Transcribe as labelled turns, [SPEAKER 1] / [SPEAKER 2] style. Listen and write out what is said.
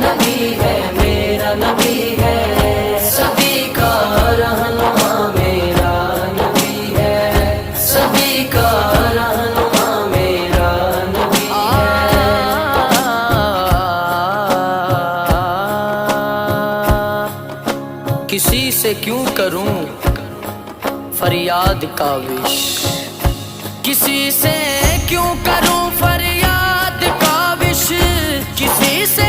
[SPEAKER 1] نبی ہے، میرا نبی ہے، سبھی کا رہنما میرا نبی ہے، سبھی کا رہنما میرا نبی ہے۔ کسی سے کیوں کروں فریاد کاوش، کسی سے کیوں کروں فریاد کاوش، کسی سے